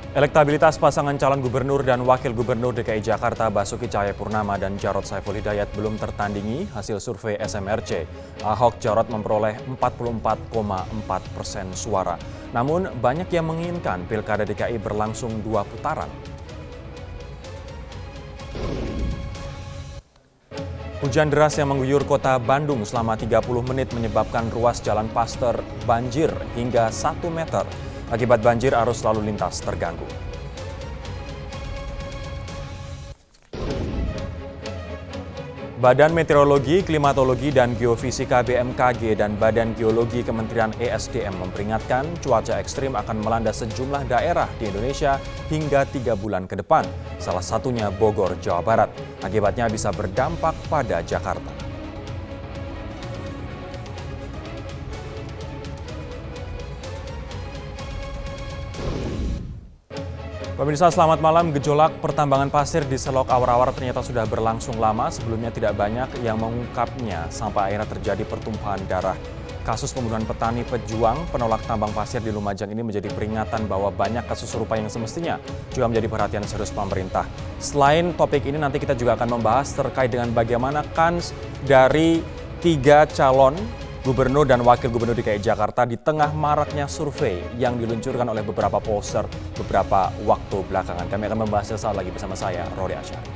Elektabilitas pasangan calon gubernur dan wakil gubernur DKI Jakarta Basuki Cahayapurnama dan Jarod Saiful Hidayat belum tertandingi hasil survei SMRC. Ahok Jarod memperoleh 44,4% suara. Namun banyak yang menginginkan Pilkada DKI berlangsung 2 putaran. Hujan deras yang mengguyur kota Bandung selama 30 menit menyebabkan ruas jalan Paster banjir hingga 1 meter. Akibat banjir, arus lalu lintas terganggu. Badan Meteorologi, Klimatologi, dan Geofisika BMKG dan Badan Geologi Kementerian ESDM memperingatkan cuaca ekstrim akan melanda sejumlah daerah di Indonesia hingga 3 bulan ke depan. Salah satunya Bogor, Jawa Barat. Akibatnya bisa berdampak pada Jakarta. Pemirsa, selamat malam. Gejolak pertambangan pasir di Selok Awar-Awar ternyata sudah berlangsung lama. Sebelumnya tidak banyak yang mengungkapnya sampai akhirnya terjadi pertumpahan darah. Kasus pembunuhan petani pejuang penolak tambang pasir di Lumajang ini menjadi peringatan bahwa banyak kasus serupa yang semestinya juga menjadi perhatian serius pemerintah. Selain topik ini, nanti kita juga akan membahas terkait dengan bagaimana kans dari 3 calon Gubernur dan Wakil Gubernur DKI Jakarta di tengah maraknya survei yang diluncurkan oleh beberapa pollster beberapa waktu belakangan. Kami akan membahasnya saat lagi bersama saya, Rory Asyari.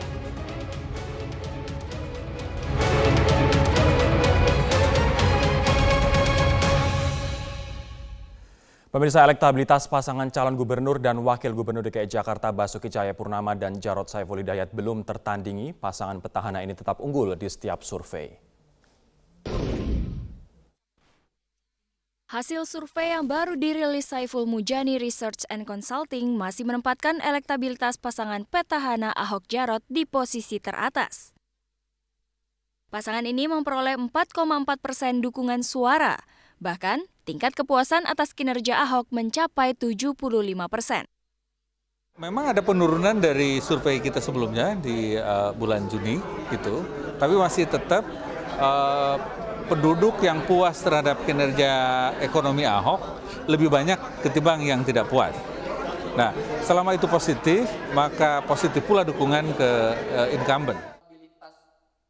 Pemirsa, elektabilitas pasangan calon Gubernur dan Wakil Gubernur DKI Jakarta Basuki Cahayapurnama dan Jarod Saiful Hidayat belum tertandingi. Pasangan petahana ini tetap unggul di setiap survei. Hasil survei yang baru dirilis Saiful Mujani Research and Consulting masih menempatkan elektabilitas pasangan petahana Ahok Jarot di posisi teratas. Pasangan ini memperoleh 4,4% dukungan suara. Bahkan, tingkat kepuasan atas kinerja Ahok mencapai 75%. Memang ada penurunan dari survei kita sebelumnya di bulan Juni itu, tapi masih tetap penduduk yang puas terhadap kinerja ekonomi Ahok lebih banyak ketimbang yang tidak puas. Nah, selama itu positif, maka positif pula dukungan ke incumbent.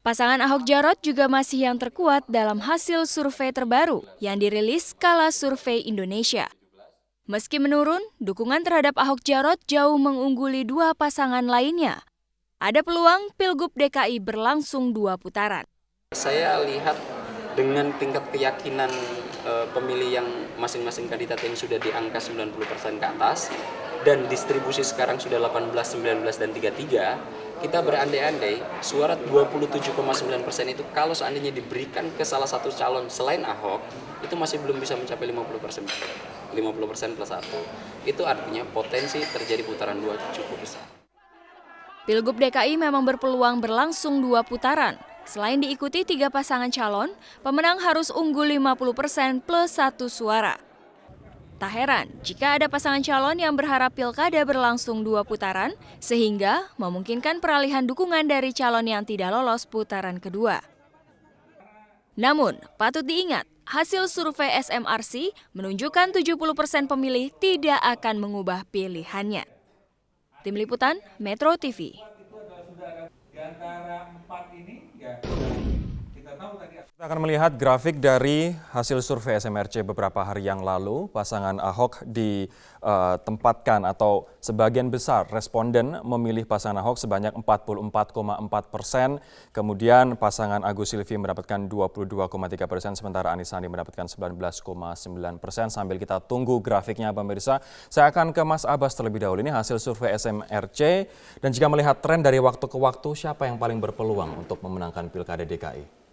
Pasangan Ahok Jarot juga masih yang terkuat dalam hasil survei terbaru yang dirilis Skala Survei Indonesia. Meski menurun, dukungan terhadap Ahok Jarot jauh mengungguli 2 pasangan lainnya. Ada peluang Pilgub DKI berlangsung 2 putaran. Saya lihat dengan tingkat keyakinan pemilih yang masing-masing kandidat yang sudah di angka 90% ke atas dan distribusi sekarang sudah 18, 19, dan 33, kita berandai-andai suara 27,9% itu kalau seandainya diberikan ke salah satu calon selain Ahok, itu masih belum bisa mencapai 50%. 50% plus 1. Itu artinya potensi terjadi putaran 2 cukup besar. Pilgub DKI memang berpeluang berlangsung 2 putaran. Selain diikuti 3 pasangan calon, pemenang harus unggul 50% plus 1 suara. Tak heran jika ada pasangan calon yang berharap pilkada berlangsung 2 putaran, sehingga memungkinkan peralihan dukungan dari calon yang tidak lolos putaran kedua. Namun, patut diingat, hasil survei SMRC menunjukkan 70% pemilih tidak akan mengubah pilihannya. Tim Liputan, Metro TV. Kita akan melihat grafik dari hasil survei SMRC beberapa hari yang lalu. Pasangan Ahok ditempatkan atau sebagian besar responden memilih pasangan Ahok sebanyak 44,4%. Kemudian pasangan Agus Silvi mendapatkan 22,3%, sementara Anies Sandi mendapatkan 19,9%. Sambil kita tunggu grafiknya, pemirsa, saya akan ke Mas Abbas terlebih dahulu. Ini hasil survei SMRC, dan jika melihat tren dari waktu ke waktu, siapa yang paling berpeluang untuk memenangkan Pilkada DKI?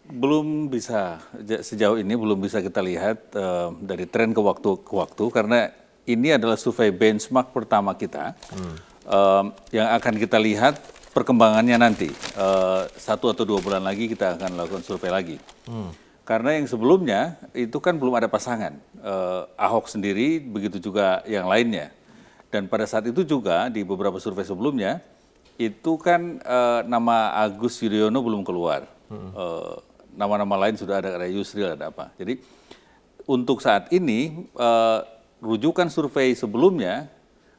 Belum bisa, sejauh ini belum bisa kita lihat dari tren ke waktu karena ini adalah survei benchmark pertama kita yang akan kita lihat perkembangannya nanti. 1 atau 2 bulan lagi kita akan lakukan survei lagi. Karena yang sebelumnya itu kan belum ada pasangan, Ahok sendiri, begitu juga yang lainnya. Dan pada saat itu juga di beberapa survei sebelumnya, itu kan nama Agus Yudhoyono belum keluar. Nama-nama lain sudah ada Yusril, ada apa. Jadi untuk saat ini rujukan survei sebelumnya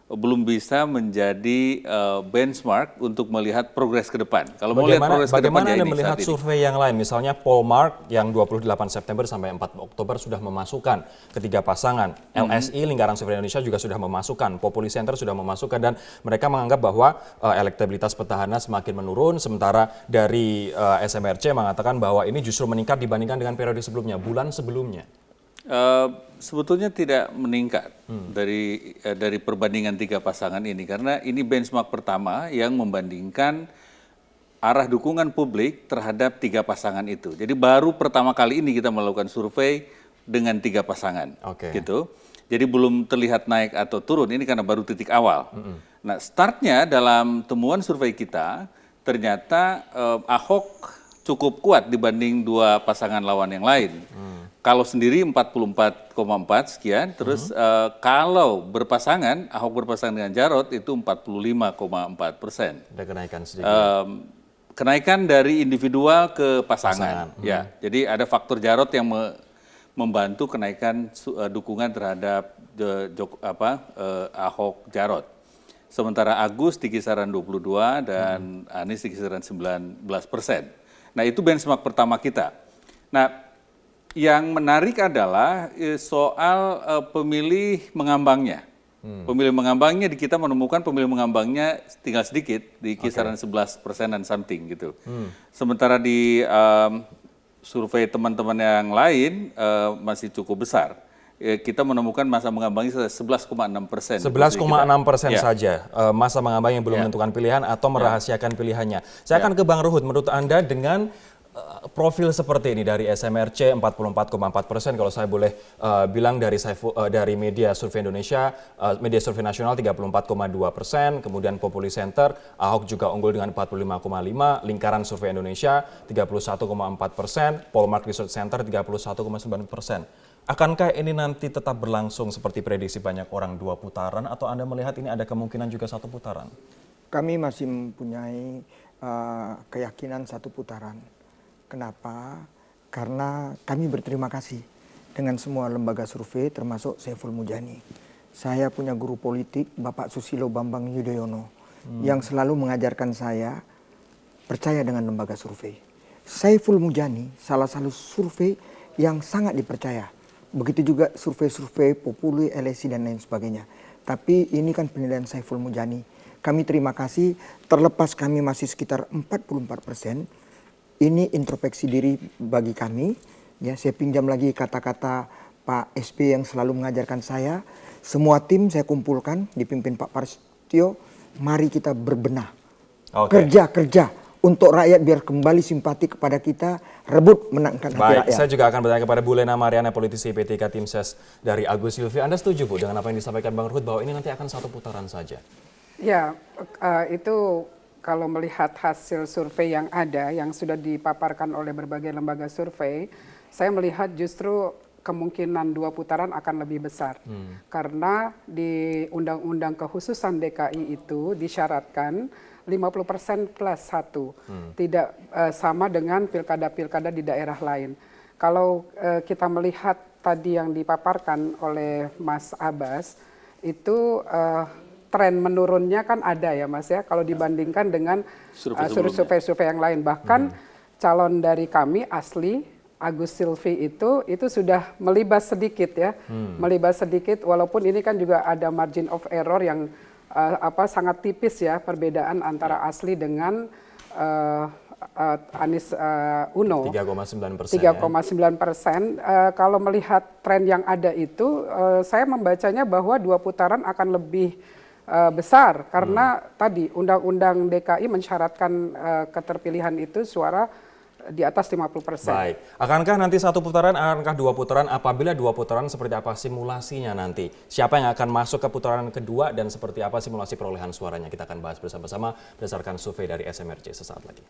belum bisa menjadi benchmark untuk melihat progres ke depan. Kalau mau lihat progres ke depan, Bagaimana ya Anda ini melihat saat ini. survei yang lain, misalnya Polmark yang 28 September sampai 4 Oktober sudah memasukkan ketiga pasangan, LSI Lingkaran Survei Indonesia juga sudah memasukkan, Populi Center sudah memasukkan, dan mereka menganggap bahwa elektabilitas petahana semakin menurun, sementara dari SMRC mengatakan bahwa ini justru meningkat dibandingkan dengan periode sebelumnya, bulan sebelumnya. Sebetulnya tidak meningkat dari perbandingan tiga pasangan ini, karena ini benchmark pertama yang membandingkan arah dukungan publik terhadap tiga pasangan itu. Jadi baru pertama kali ini kita melakukan survei dengan tiga pasangan, gitu. Jadi belum terlihat naik atau turun, ini karena baru titik awal. Nah, startnya dalam temuan survei kita ternyata Ahok cukup kuat dibanding dua pasangan lawan yang lain. Kalau sendiri 44,4 sekian, terus kalau berpasangan, Ahok berpasangan dengan Jarot itu 45,4%. Ada kenaikan sedikit. Kenaikan dari individual ke pasangan. Ya, jadi ada faktor Jarot yang membantu kenaikan dukungan terhadap Ahok Jarot. Sementara Agus di kisaran 22 dan Anies di kisaran 19%. Nah, itu benchmark pertama kita. Nah, yang menarik adalah soal pemilih mengambangnya. Pemilih mengambangnya kita menemukan pemilih mengambangnya tinggal sedikit di kisaran 11% dan something gitu. Sementara di survei teman-teman yang lain masih cukup besar. Kita menemukan masa mengambangnya 11,6%. 11,6% saja masa mengambang yang belum menentukan pilihan atau merahasiakan pilihannya. Saya akan ke Bang Ruhut. Menurut Anda dengan profil seperti ini dari SMRC 44,4%, kalau saya boleh bilang dari media survei Indonesia, media survei nasional 34,2%, kemudian Populi Center, Ahok juga unggul dengan 45,5%, Lingkaran Survei Indonesia 31,4%, Polmark Research Center 31,9%. Akankah ini nanti tetap berlangsung seperti prediksi banyak orang 2 putaran, atau Anda melihat ini ada kemungkinan juga 1 putaran? Kami masih mempunyai keyakinan 1 putaran. Kenapa? Karena kami berterima kasih dengan semua lembaga survei termasuk Saiful Mujani. Saya punya guru politik Bapak Susilo Bambang Yudhoyono yang selalu mengajarkan saya percaya dengan lembaga survei. Saiful Mujani salah satu survei yang sangat dipercaya. Begitu juga survei-survei Populi, LSI dan lain sebagainya. Tapi ini kan penilaian Saiful Mujani. Kami terima kasih, terlepas kami masih sekitar 44%. Ini introspeksi diri bagi kami. Ya, saya pinjam lagi kata-kata Pak SB yang selalu mengajarkan saya. Semua tim saya kumpulkan, dipimpin Pak Prasetyo. Mari kita berbenah. Kerja untuk rakyat biar kembali simpati kepada kita, rebut menangkan hati rakyat. Saya juga akan bertanya kepada Bu Lena Mariana, politisi P3 Tim Ses dari Agus Silvi. Anda setuju, Bu, dengan apa yang disampaikan Bang Ruhut bahwa ini nanti akan 1 putaran saja? Ya, itu kalau melihat hasil survei yang ada, yang sudah dipaparkan oleh berbagai lembaga survei, saya melihat justru kemungkinan 2 putaran akan lebih besar. Karena di Undang-Undang Kekhususan DKI itu disyaratkan 50% plus 1. Tidak sama dengan pilkada-pilkada di daerah lain. Kalau kita melihat tadi yang dipaparkan oleh Mas Abbas, itu tren menurunnya kan ada ya Mas ya, kalau dibandingkan dengan survei-survei yang lain. Bahkan calon dari kami asli, Agus Silvi itu sudah melibas sedikit ya, melibas sedikit, walaupun ini kan juga ada margin of error yang sangat tipis ya, perbedaan antara asli dengan Anies Uno. 3,9%. 3,9%. Kalau melihat tren yang ada itu, saya membacanya bahwa 2 putaran akan lebih besar karena tadi Undang-Undang DKI mensyaratkan keterpilihan itu suara di atas 50%. Baik, akankah nanti 1 putaran, akankah 2 putaran? Apabila 2 putaran, seperti apa simulasinya nanti? Siapa yang akan masuk ke putaran kedua dan seperti apa simulasi perolehan suaranya? Kita akan bahas bersama-sama berdasarkan survei dari SMRC sesaat lagi.